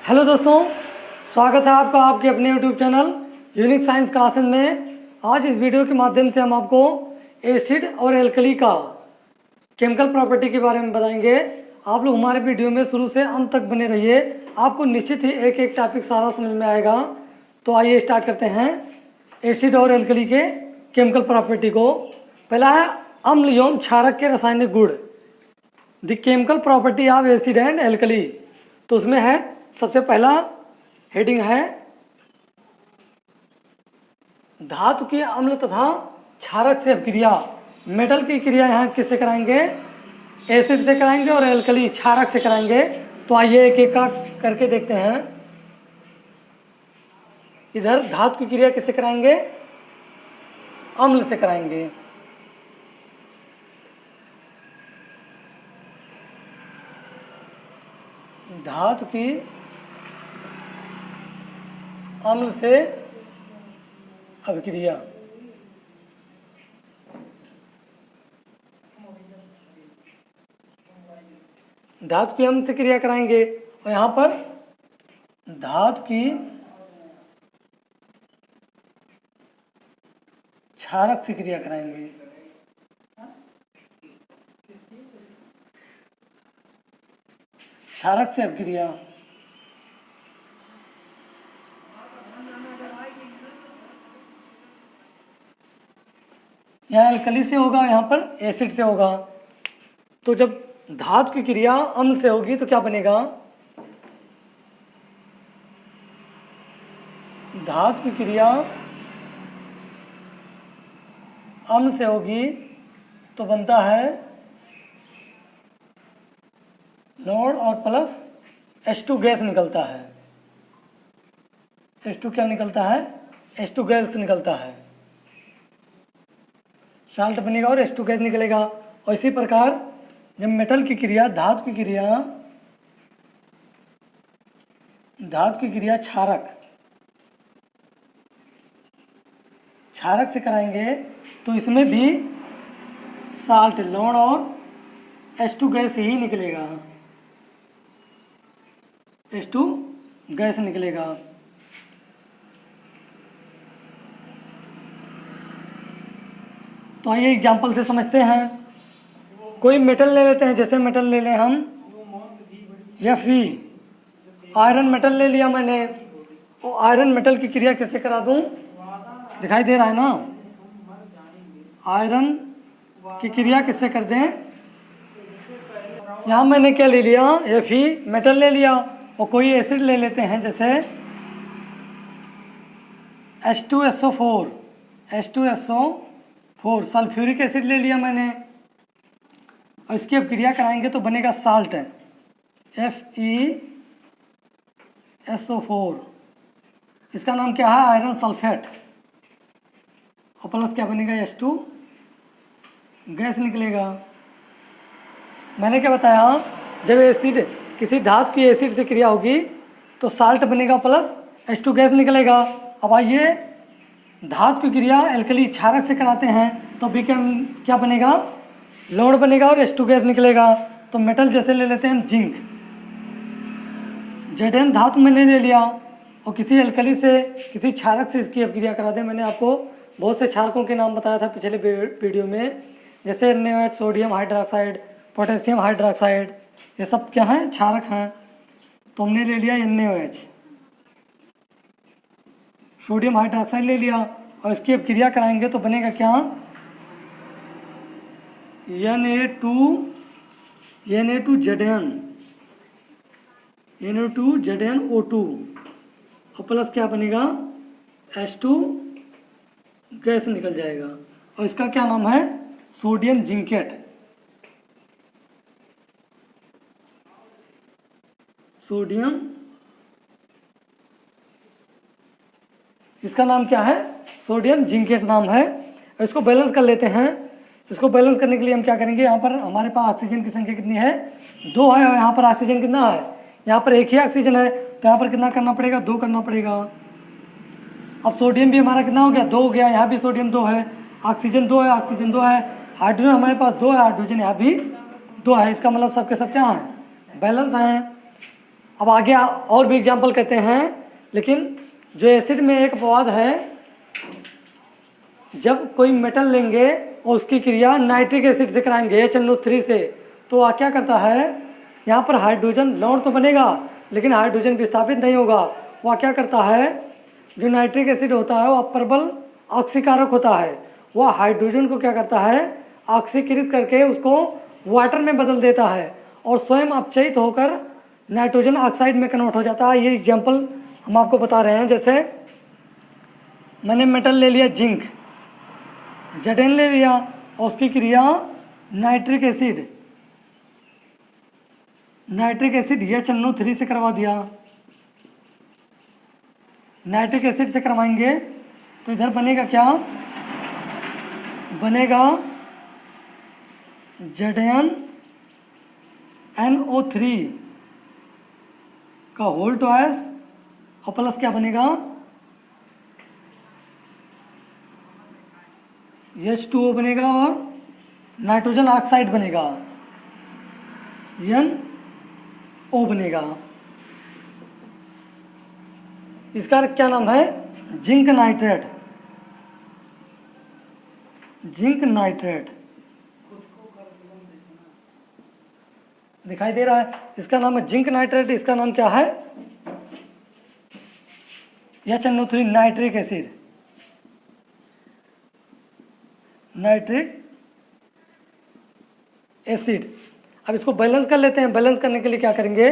Hello दोस्तों, स्वागत है आपका आपके अपने YouTube channel unique science classes में। आज इस वीडियो के माध्यम से हम आपको एसिड और एल्कली का केमिकल प्रॉपर्टी के बारे में बताएंगे। आप लोग हमारे वीडियो में शुरू से अंत तक बने रहिए, आपको निश्चित ही एक एक टॉपिक सारा समझ में आएगा। तो आइए स्टार्ट करते हैं एसिड और एल्कली के केमिकल प्रॉपर्टी को। पहला है अम्ल एवं क्षारक के रासायनिक गुण, the chemical property of acid and alkali. तो उसमें है सबसे पहला हेडिंग है धातु के अम्ल तथा क्षारक से अभिक्रिया। मेटल की क्रिया यहाँ किससे कराएंगे? एसिड से कराएंगे और एल्कली क्षारक से कराएंगे। तो आइए एक एक का करके देखते हैं। इधर धातु की क्रिया किससे कराएंगे? अम्ल से कराएंगे। धातु की अम्ल से अभिक्रिया। धातु की अम्ल से क्रिया कराएंगे और यहाँ पर धातु की क्षारक से क्रिया कराएंगे। क्षारक से अभिक्रिया। यहाँ एल्कली से होगा, यहाँ पर एसिड से होगा। तो जब धातु की क्रिया अम्ल से होगी तो क्या बनेगा? धातु की क्रिया अम्ल से होगी तो बनता है लोड और प्लस H2 गैस निकलता है। H2 क्या निकलता है? H2 गैस निकलता है। साल्ट बनेगा और H2 गैस निकलेगा। और इसी प्रकार जब मेटल की क्रिया धातु की क्रिया क्षारक से कराएंगे तो इसमें भी साल्ट लोड और H2 गैस ही निकलेगा। H2 गैस निकलेगा। तो आइए एग्जाम्पल से समझते हैं। कोई मेटल ले लेते हैं, जैसे मेटल ले लें हम Fe, आयरन मेटल ले लिया मैंने। वो आयरन मेटल की क्रिया किससे करा दूं? दिखाई दे रहा है ना? आयरन की क्रिया किससे कर दें? यहाँ मैंने क्या ले लिया? Fe मेटल ले लिया। और कोई एसिड ले लेते हैं, जैसे H2SO4 सल्फ्यूरिक एसिड ले लिया मैंने और इसकी अब क्रिया कराएंगे तो बनेगा साल्ट FeSO4। इसका नाम क्या है? Iron sulphate. और प्लस क्या बनेगा? H2 गैस निकलेगा। मैंने क्या बताया? जब एसिड किसी धातु की एसिड से क्रिया होगी तो साल्ट बनेगा प्लस H2 गैस निकलेगा। अब आइए धातु की क्रिया एल्कली क्षारक से कराते हैं तो भी क्या बनेगा? लोड बनेगा और H2 गैस निकलेगा। तो मेटल जैसे ले लेते हैं हम जिंक, Zn धातु मैंने ले लिया और किसी एल्कली से किसी क्षारक से इसकी अभिक्रिया करा दें। मैंने आपको बहुत से क्षारकों के नाम बताया था पिछले वीडियो में, जैसे NaOH, sodium hydroxide, potassium hydroxide, ये सब क्या हैं? क्षारक हैं। तो हमने ले लिया NaOH, सोडियम हाइड्रोक्साइड ले लिया और इसकी अब क्रिया कराएंगे तो बनेगा क्या? Na2ZnO2 और प्लस क्या बनेगा? H2 गैस निकल जाएगा। और इसका क्या नाम है? Sodium zincate. सोडियम, इसका नाम क्या है? सोडियम जिंकेट नाम है। इसको बैलेंस कर लेते हैं। इसको बैलेंस करने के लिए हम क्या करेंगे? यहाँ पर हमारे पास ऑक्सीजन की संख्या कितनी है? 2 है। और यहाँ पर ऑक्सीजन कितना है? यहाँ पर एक ही ऑक्सीजन है, तो यहाँ पर कितना करना पड़ेगा? 2 करना पड़ेगा। अब सोडियम भी हमारा कितना हो गया? 2 हो गया। यहाँ भी सोडियम 2 है, ऑक्सीजन 2 है, ऑक्सीजन 2 है, हाइड्रोजन हमारे पास 2 है, हाइड्रोजन यहाँ भी 2 है। इसका मतलब सबके सब क्या है? बैलेंस हैं। अब आगे और भी एग्जाम्पल कहते हैं, लेकिन जो एसिड में एक अपवाद है, जब कोई मेटल लेंगे और उसकी क्रिया नाइट्रिक एसिड से कराएंगे HNO3 से, तो वह क्या करता है, यहाँ पर हाइड्रोजन लौण तो बनेगा लेकिन हाइड्रोजन विस्थापित नहीं होगा। वह क्या करता है, जो नाइट्रिक एसिड होता है वह प्रबल ऑक्सीकारक होता है, वह हाइड्रोजन को क्या करता है, ऑक्सीकृत करके उसको वाटर में बदल देता है और स्वयं अपचयित होकर नाइट्रोजन ऑक्साइड में कन्वर्ट हो जाता है। ये एग्जाम्पल हम आपको बता रहे हैं। जैसे मैंने मेटल ले लिया जिंक, Zn ले लिया और उसकी क्रिया नाइट्रिक एसिड HNO3 से करवा दिया। नाइट्रिक एसिड से करवाएंगे तो इधर बनेगा क्या, बनेगा ZnNO3 का होल ट्वाइस और प्लस क्या बनेगा, H2O बनेगा और नाइट्रोजन ऑक्साइड बनेगा, NO बनेगा। इसका क्या नाम है, जिंक नाइट्रेट। जिंक नाइट्रेट दिखाई दे रहा है, इसका नाम है जिंक नाइट्रेट। इसका नाम क्या है, HNO3 nitric acid, nitric acid. अब इसको बैलेंस कर लेते हैं। बैलेंस करने के लिए क्या करेंगे,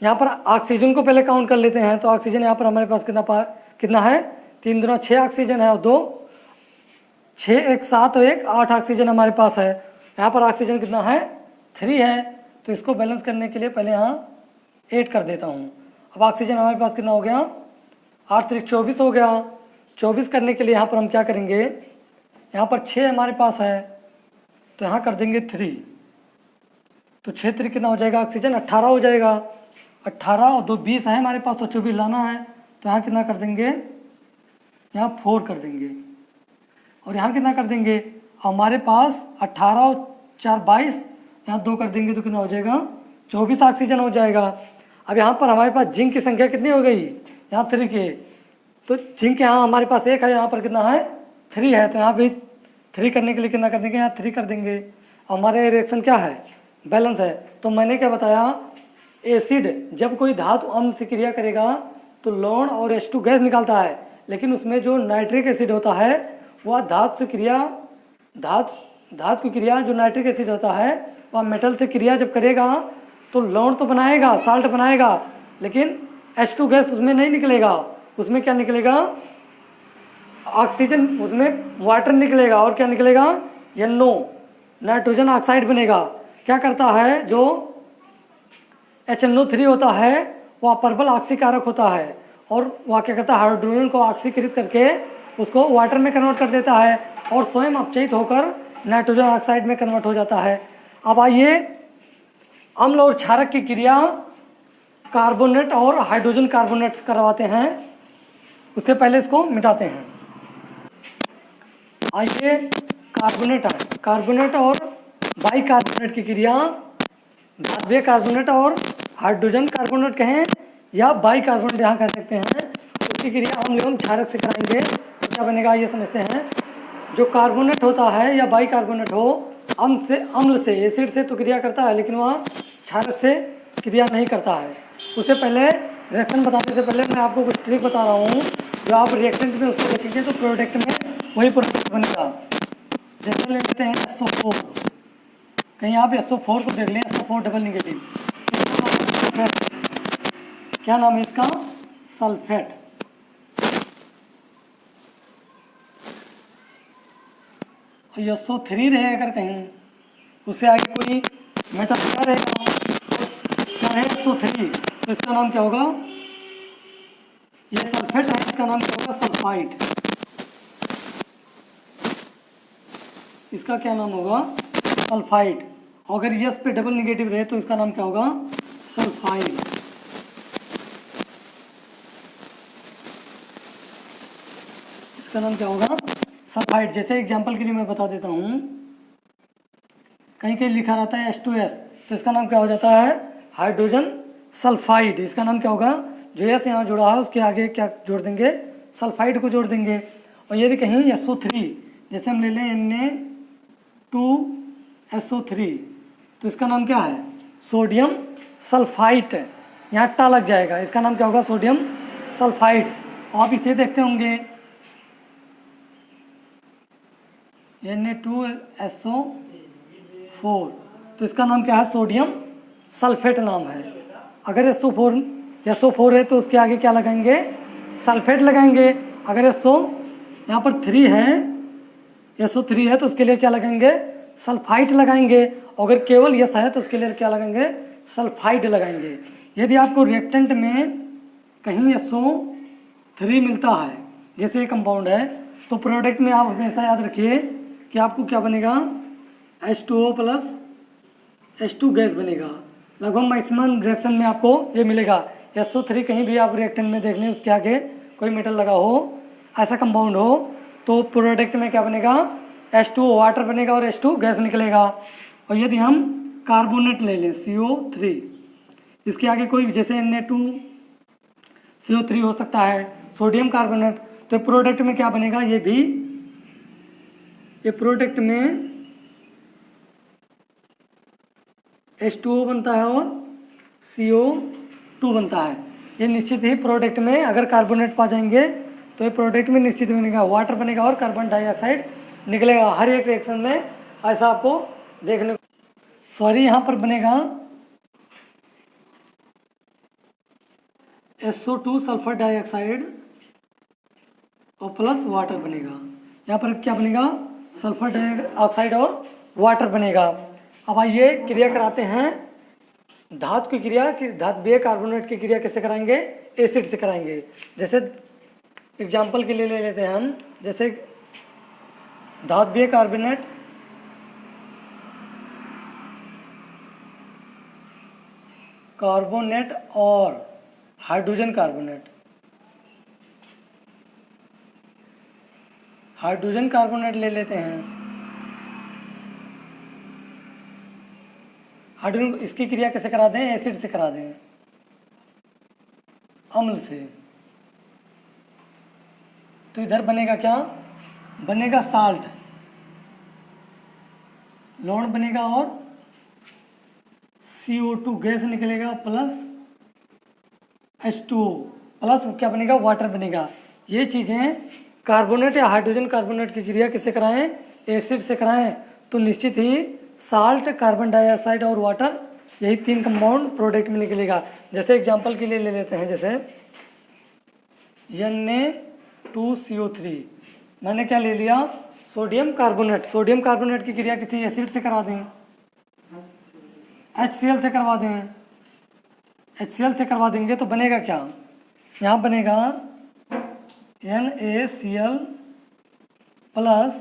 यहाँ पर ऑक्सीजन को पहले काउंट कर लेते हैं। तो ऑक्सीजन यहाँ पर हमारे पास कितना है, 3 दूना 6 ऑक्सीजन है और 2 6 1 7 और 1 8 ऑक्सीजन हमारे पास है। यहाँ पर ऑक्सीजन कितना है, 3 है। तो इसको बैलेंस करने के लिए पहले यहाँ 8 कर देता हूँ। अब ऑक्सीजन हमारे पास कितना हो गया, 8 3 24 हो गया। 24 करने के लिए यहाँ पर हम क्या करेंगे, यहाँ पर 6 हमारे पास है तो यहाँ कर देंगे 3, तो 6 3 कितना हो जाएगा, ऑक्सीजन 18 हो जाएगा। 18 और 2 20 है हमारे पास, तो 24 लाना है तो यहाँ कितना कर देंगे, यहाँ 4 कर देंगे और यहाँ कितना कर देंगे, हमारे पास 18 और 4 22, यहाँ 2 कर देंगे तो कितना हो जाएगा, 24 ऑक्सीजन हो जाएगा। अब यहाँ पर हमारे पास जिंक की संख्या कितनी हो गई, यहाँ 3 के, तो जिंक यहाँ हमारे पास 1 है, यहाँ पर कितना है 3 है, तो यहाँ भी 3 करने के लिए कितना कर देंगे, यहाँ 3 कर देंगे। हमारे रिएक्शन क्या है, बैलेंस है। तो मैंने क्या बताया, एसिड जब कोई धातु अम्ल से क्रिया करेगा तो लौण और H2 गैस निकालता है, लेकिन उसमें जो नाइट्रिक एसिड होता है वह धातु की क्रिया जो नाइट्रिक एसिड होता है वह मेटल से क्रिया जब करेगा तो लौण तो बनाएगा, साल्ट बनाएगा, लेकिन H2 गैस उसमें नहीं निकलेगा। उसमें क्या निकलेगा, ऑक्सीजन, उसमें वाटर निकलेगा और क्या निकलेगा, NO नाइट्रोजन ऑक्साइड बनेगा। क्या करता है, जो HNO3 होता है वह प्रबल ऑक्सीकारक होता है और वह क्या करता है, हाइड्रोजन को ऑक्सीकृत करके उसको वाटर में कन्वर्ट कर देता है और स्वयं अपचयित होकर नाइट्रोजन ऑक्साइड में कन्वर्ट हो जाता है। अब आइए अम्ल और क्षारक की क्रिया कार्बोनेट और हाइड्रोजन कार्बोनेट करवाते हैं, उससे पहले इसको मिटाते हैं। आइए कार्बोनेट है, कार्बोनेट और बाइकार्बोनेट की क्रिया, धात्विक कार्बोनेट और हाइड्रोजन कार्बोनेट कहें या बाइकार्बोनेट यहाँ कह सकते हैं, उसकी क्रिया अम्ल एवं क्षारक से कराएंगे तो क्या बनेगा ये समझते हैं। जो कार्बोनेट होता है या बाइकार्बोनेट हो, अम्ल से एसिड से तो क्रिया करता है लेकिन वह क्षारक से क्रिया नहीं करता है। उससे पहले रिएक्शन बताने से पहले मैं आपको कुछ ट्रिक बता रहा हूँ, जो आप रिएक्टेंट में उसको देखेंगे तो प्रोडक्ट में वही प्रोडक्ट बनेगा। जैसे ले लेते हैं SO4, कहीं आप SO4 को देख लें, SO4 डबल निगेटिव, क्या नाम है इसका, सल्फेट। SO3 रहे अगर कहीं, उससे आगे कोई मेटल क्या रहेगा, क्या है SO3, तो इसका नाम क्या होगा, ये सल्फेट है, इसका नाम क्या होगा, सल्फाइड। इसका क्या नाम होगा, सल्फाइड। अगर यस पे डबल निगेटिव रहे तो इसका नाम क्या होगा, सल्फाइड। इसका नाम क्या होगा, सल्फाइड। जैसे एग्जांपल के लिए मैं बता देता हूँ, कहीं कहीं लिखा रहता है H2S, तो इसका नाम क्या हो जाता है, हाइड्रोजन सल्फाइड, इसका नाम क्या होगा, जो एस यहाँ जुड़ा है उसके आगे क्या जोड़ देंगे, सल्फाइड को जोड़ देंगे। और यदि कहीं SO3, जैसे हम ले लें Na2SO3, तो इसका नाम क्या है, सोडियम सल्फाइट, यहाँ टा लग जाएगा, इसका नाम क्या होगा, सोडियम सल्फाइड। आप इसे देखते होंगे Na2SO4, तो इसका नाम क्या है, सोडियम सल्फेट नाम है। अगर SO4 है तो उसके आगे क्या लगाएंगे, सल्फेट लगाएंगे। अगर यहाँ पर 3 है, SO3 है तो उसके लिए क्या लगाएंगे, सल्फाइट लगाएंगे। अगर केवल यस है तो उसके लिए क्या लगाएंगे, सल्फाइड लगाएंगे। यदि आपको रिएक्टेंट में कहीं SO3 मिलता है, जैसे ये कंपाउंड है, तो प्रोडक्ट में आप हमेशा याद रखिए कि आपको क्या बनेगा, H2O प्लस H2 गैस बनेगा। लगभग मैक्सिमम रिएक्शन में आपको ये मिलेगा। SO3 कहीं भी आप रिएक्टेंट में देख लें, उसके आगे कोई मेटल लगा हो, ऐसा कंपाउंड हो, तो प्रोडक्ट में क्या बनेगा, H2O वाटर बनेगा और H2 गैस निकलेगा। और यदि हम कार्बोनेट ले लें CO3, इसके आगे कोई जैसे Na2CO3 हो सकता है, सोडियम कार्बोनेट, तो प्रोडक्ट में क्या बनेगा, ये प्रोडक्ट में H2O बनता है और CO2 बनता है। ये निश्चित ही प्रोडक्ट में अगर कार्बोनेट पा जाएंगे तो ये प्रोडक्ट में निश्चित बनेगा, वाटर बनेगा और कार्बन डाइऑक्साइड निकलेगा। हर एक रिएक्शन में ऐसा आपको देखने को, यहाँ पर बनेगा SO2 सल्फर डाइऑक्साइड और प्लस वाटर बनेगा। यहाँ पर क्या बनेगा, सल्फर डाइऑक्साइड और वाटर बनेगा। अब आइए क्रिया कराते हैं, धातु की क्रिया, धात्विक कार्बोनेट की क्रिया किससे कराएंगे, एसिड से कराएंगे। जैसे एग्जाम्पल के लिए ले लेते हैं हम, जैसे धात्विक कार्बोनेट और हाइड्रोजन कार्बोनेट ले लेते हैं। हाइड्रोजन, इसकी क्रिया कैसे करा दें, एसिड से करा दें, अम्ल से। तो इधर बनेगा क्या, बनेगा साल्ट, लवण बनेगा और CO2 गैस निकलेगा प्लस H2O प्लस क्या बनेगा, वाटर बनेगा। ये चीज़ें कार्बोनेट या हाइड्रोजन कार्बोनेट की क्रिया किससे कराएं, एसिड से कराएं, तो निश्चित ही साल्ट, कार्बन डाइऑक्साइड और वाटर, यही 3 कंपाउंड प्रोडक्ट में निकलेगा। जैसे एग्जांपल के लिए ले लेते हैं, जैसे Na2CO3, मैंने क्या ले लिया, सोडियम कार्बोनेट की क्रिया किसी एसिड से करा दें, HCl से करवा दें, HCl से करवा देंगे तो बनेगा क्या, यहाँ बनेगा NaCl प्लस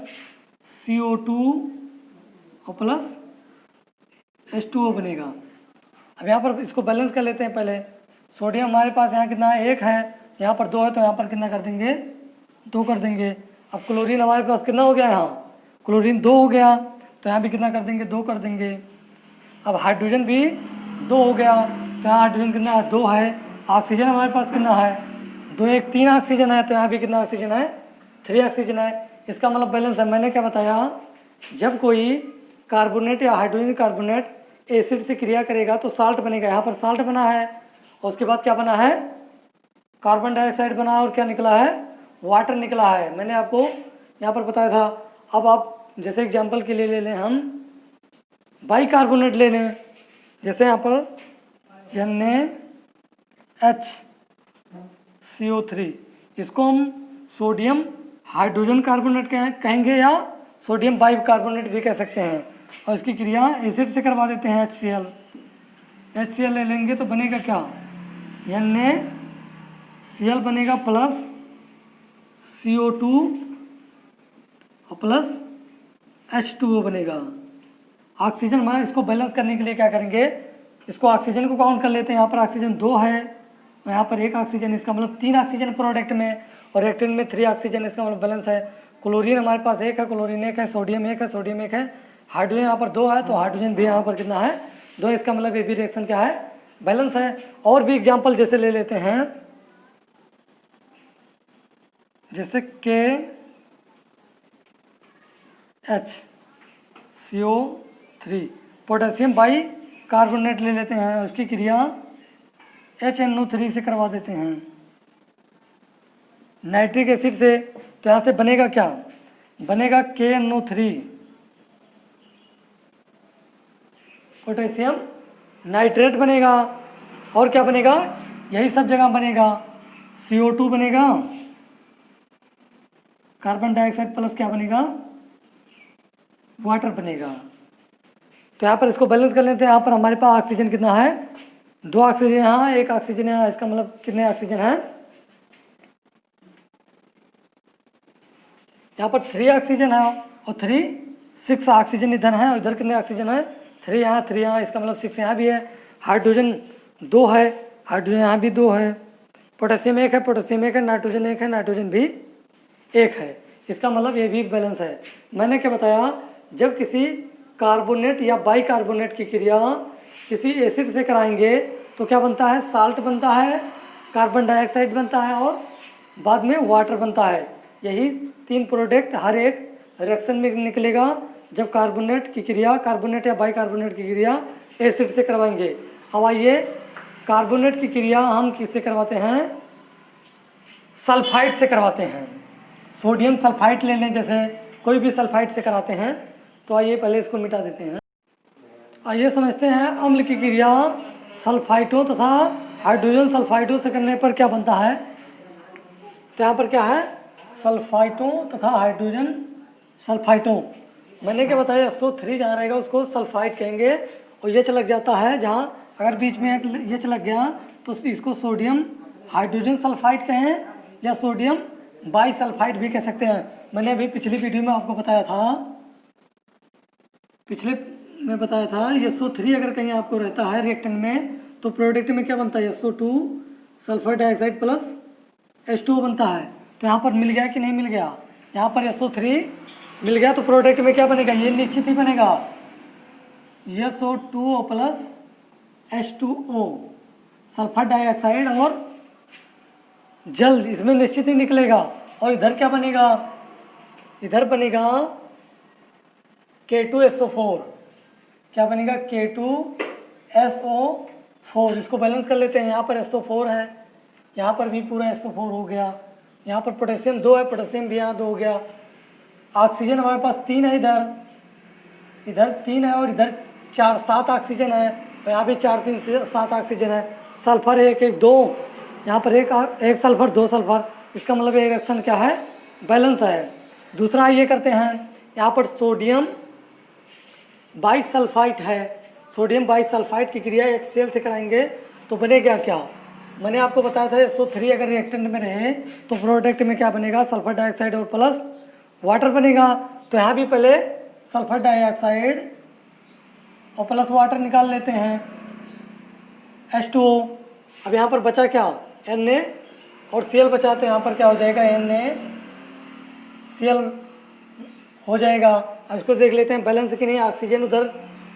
CO2 और प्लस H2O बनेगा। अब यहाँ पर इसको बैलेंस कर लेते हैं। पहले सोडियम हमारे पास यहाँ कितना है, 1 है, यहाँ पर 2 है, तो यहाँ पर कितना कर देंगे, 2 कर देंगे। अब क्लोरीन हमारे पास कितना हो गया, यहाँ क्लोरीन 2 हो गया, तो यहाँ भी कितना कर देंगे, 2 कर देंगे। अब हाइड्रोजन भी 2 हो गया, तो यहाँ हाइड्रोजन कितना है, 2 है। ऑक्सीजन हमारे पास कितना है, 2 1 3 ऑक्सीजन है, तो यहाँ भी कितना ऑक्सीजन है, 3 ऑक्सीजन है। इसका मतलब बैलेंस है। मैंने क्या बताया, जब कोई कार्बोनेट या हाइड्रोजन कार्बोनेट एसिड से क्रिया करेगा तो साल्ट बनेगा। यहाँ पर साल्ट बना है और उसके बाद क्या बना है, कार्बन डाइऑक्साइड बना है और क्या निकला है, वाटर निकला है। मैंने आपको यहाँ पर बताया था। अब आप जैसे एग्जांपल के लिए ले लें, हम बाइकार्बोनेट ले लें, जैसे यहाँ पर NaHCO3, इसको हम सोडियम हाइड्रोजन कार्बोनेट कहेंगे या सोडियम बाइकार्बोनेट भी कह सकते हैं। और इसकी क्रिया एसिड से करवा देते हैं, HCl ले लेंगे तो बनेगा क्या, NaCl बनेगा प्लस CO2 और प्लस H2O बनेगा। ऑक्सीजन हमारा, इसको बैलेंस करने के लिए क्या करेंगे, इसको ऑक्सीजन को काउंट कर लेते हैं। यहाँ पर ऑक्सीजन 2 है और यहाँ पर 1 ऑक्सीजन, इसका मतलब 3 ऑक्सीजन प्रोडक्ट में, और रिएक्टेंट में 3 ऑक्सीजन, इसका मतलब बैलेंस है। क्लोरीन हमारे पास 1 है, क्लोरीन 1 है, सोडियम 1 है, हाइड्रोजन यहाँ पर 2 है, तो हाइड्रोजन भी यहाँ पर कितना है, 2। इसका मतलब ये भी रिएक्शन क्या है, बैलेंस है। और भी एग्जाम्पल जैसे ले लेते हैं, जैसे KHCO3 पोटेशियम बाई कार्बोनेट ले लेते हैं, उसकी क्रिया HNO3 से करवा देते हैं नाइट्रिक एसिड से। तो यहाँ से बनेगा क्या, बनेगा KNO3 पोटेशियम नाइट्रेट बनेगा। और क्या बनेगा, यही सब जगह बनेगा, CO2 बनेगा, कार्बन डाइऑक्साइड प्लस क्या बनेगा, वाटर बनेगा। तो यहाँ पर इसको बैलेंस कर लेते हैं। यहाँ पर हमारे पास ऑक्सीजन कितना है, 2 ऑक्सीजन यहाँ, 1 ऑक्सीजन यहाँ, इसका मतलब कितने ऑक्सीजन है, यहाँ पर 3 ऑक्सीजन है और 6 ऑक्सीजन इधर है, और इधर कितने ऑक्सीजन है, 3 यहाँ 3 यहाँ, इसका मतलब 6 यहाँ भी है। हाइड्रोजन 2 है, हाइड्रोजन यहाँ भी 2 है, पोटेशियम 1 है, पोटेशियम 1 है, नाइट्रोजन 1 है, नाइट्रोजन भी 1 है। इसका मतलब ये भी बैलेंस है। मैंने क्या बताया, जब किसी कार्बोनेट या बाइकार्बोनेट की क्रिया किसी एसिड से कराएंगे तो क्या बनता है, साल्ट बनता है, कार्बन डाइऑक्साइड बनता है और बाद में वाटर बनता है। यही 3 प्रोडक्ट हर एक रिएक्शन में निकलेगा जब कार्बोनेट की क्रिया, कार्बोनेट या बाइकार्बोनेट की क्रिया एसिड से करवाएंगे। अब आइए, कार्बोनेट की क्रिया हम किससे करवाते हैं, सल्फाइड से करवाते हैं। सोडियम सल्फाइड ले लें, जैसे कोई भी सल्फाइड से कराते हैं। तो आइए पहले इसको मिटा देते हैं। आइए समझते हैं अम्ल की क्रिया सल्फाइटों तथा हाइड्रोजन सल्फाइडों से करने पर क्या बनता है। तो यहाँ पर क्या है, सल्फाइटों तथा हाइड्रोजन सल्फाइटों। मैंने क्या बताया, SO3 जहाँ रहेगा उसको सल्फाइड कहेंगे, और ये चलक जाता है जहाँ, अगर बीच में एक ये चलक गया तो इसको सोडियम हाइड्रोजन सल्फाइड कहें या सोडियम बाई सल्फाइड भी कह सकते हैं। मैंने अभी पिछली वीडियो में आपको बताया था, पिछले में बताया था, SO3 अगर कहीं आपको रहता है रिएक्टेंट में तो प्रोडक्ट में क्या बनता है, SO2 sulphur dioxide plus H2O बनता है। तो यहाँ पर मिल गया कि नहीं मिल गया, यहाँ पर SO3 मिल गया तो प्रोडक्ट में क्या बनेगा, ये निश्चित ही बनेगा, SO2O plus H2O sulphur dioxide और जल इसमें निश्चित ही निकलेगा। और इधर क्या बनेगा, इधर बनेगा K2SO4, क्या बनेगा, K2SO4। इसको बैलेंस कर लेते हैं, यहाँ पर SO4 है, यहाँ पर भी पूरा SO4 हो गया, यहाँ पर पोटेशियम 2 है, पोटेशियम भी यहाँ 2 हो गया। ऑक्सीजन हमारे पास 3 है, इधर 3 है और इधर 4 7 ऑक्सीजन है, तो यहाँ भी 4 3 7 ऑक्सीजन है। सल्फर 1 1 2, यहाँ पर एक सल्फर 2 सल्फर, इसका मतलब ये रिएक्शन क्या है, बैलेंस है। दूसरा ये करते हैं, यहाँ पर सोडियम बाइसल्फाइड है, सोडियम बाइसल्फाइड की क्रिया HCl से कराएंगे तो बनेगा क्या, मैंने आपको बताया था SO3 अगर रिएक्टेंट में रहे तो प्रोडक्ट में क्या बनेगा, सल्फर डाइऑक्साइड और प्लस वाटर बनेगा। तो यहाँ भी पहले सल्फर डाइऑक्साइड और प्लस वाटर निकाल लेते हैं, H2O। अब यहाँ पर बचा क्या, Na और Cl बचा, तो यहाँ पर क्या हो जाएगा, NaCl हो जाएगा। अब इसको देख लेते हैं बैलेंस कि नहीं। ऑक्सीजन उधर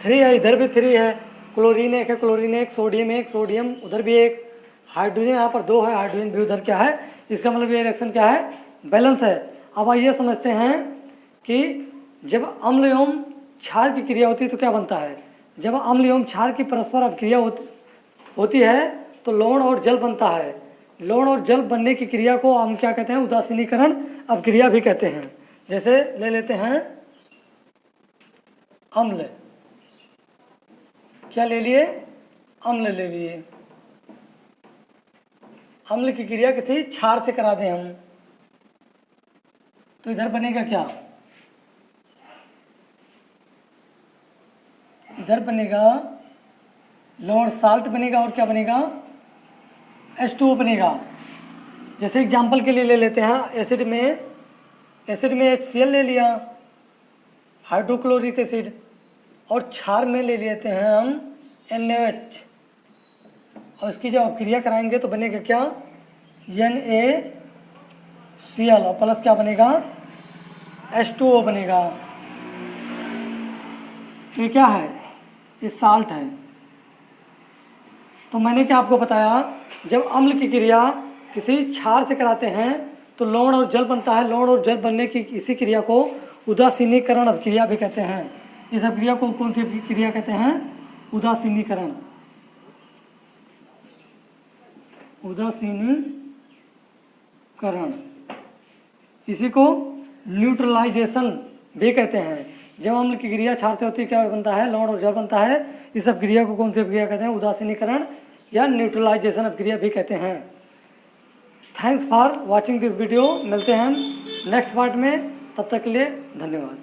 3 है, इधर भी 3 है, क्लोरीन 1 है, क्लोरीन 1, सोडियम 1, सोडियम उधर भी 1, हाइड्रोजन यहाँ पर 2 है, हाइड्रोजन भी उधर क्या है, इसका मतलब ये रिएक्शन क्या है, बैलेंस है। अब आइए समझते हैं कि जब अम्ल एवं क्षार की क्रिया होती है तो क्या बनता है। जब अम्ल एवं क्षार की परस्पर अभिक्रिया होती है तो लवण और जल बनता है। लवण और जल बनने की क्रिया को हम क्या कहते हैं, उदासीनीकरण अभिक्रिया भी कहते हैं। जैसे ले लेते हैं अम्ल, क्या ले लिए, अम्ल ले लिए। अम्ल की क्रिया किसी क्षार से करा दें हम तो इधर बनेगा क्या, इधर बनेगा लवण साल्ट बनेगा और क्या बनेगा, H2O बनेगा। जैसे एग्जाम्पल के लिए ले लेते हैं, एसिड में HCl ले लिया, हाइड्रोक्लोरिक एसिड, और क्षार में ले लेते हैं हम NaOH, और इसकी जब क्रिया कराएंगे तो बनेगा क्या, NaCl और प्लस क्या बनेगा, H2O बनेगा। ये क्या है, ये साल्ट है, तो मैंने क्या आपको बताया, जब अम्ल की क्रिया किसी क्षार से कराते हैं तो लवण और जल बनता है। लवण और जल बनने की इसी क्रिया को उदासीनीकरण अभिक्रिया भी कहते हैं। इस अभिक्रिया को कौन सी क्रिया कहते हैं? उदासीनीकरण। उदासीनीकरण, इसी को न्यूट्रलाइजेशन भी कहते हैं। जब अम्ल की क्रिया क्षार से होती है क्या बनता है? लवण और जल बनता है। इस अभिक्रिया को कौन सी अभिक्रिया कहते हैं? उदासीनीकरण या न्यूट्रलाइजेशन अभिक्रिया भी कहते हैं। Thanks for watching this video. मिलते हैं हम नेक्स्ट पार्ट में, तब तक के लिए धन्यवाद।